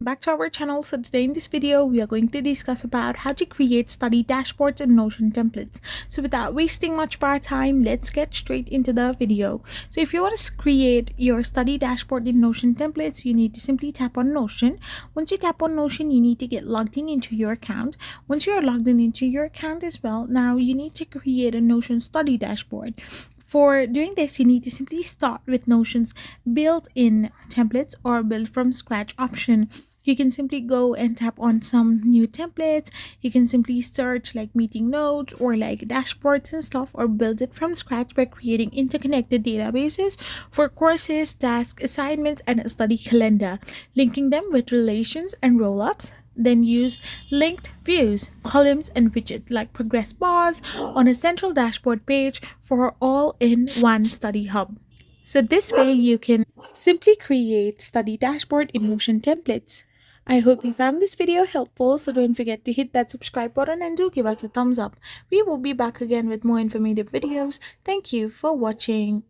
Back to our channel. So today in this video we are going to discuss about how to create study dashboards and Notion templates. So without wasting much of our time, let's get straight into the video. So if you want to create your study dashboard in Notion templates, you need to simply tap on Notion. Once you tap on Notion, you need to get logged in into your account. Once you are logged in into your account as well, now you need to create a Notion study dashboard. For doing this, you need to simply start with Notion's built-in templates or build from scratch option. You can simply go and tap on some new templates. You can simply search like meeting notes or like dashboards and stuff, or build it from scratch by creating interconnected databases for courses, tasks, assignments, and a study calendar, linking them with relations and rollups. Then use linked views, columns, and widgets like progress bars on a central dashboard page for all in one study hub. So this way you can simply create study dashboard in Notion templates. I hope you found this video helpful, so don't forget to hit that subscribe button and do give us a thumbs up. We will be back again with more informative videos. Thank you for watching.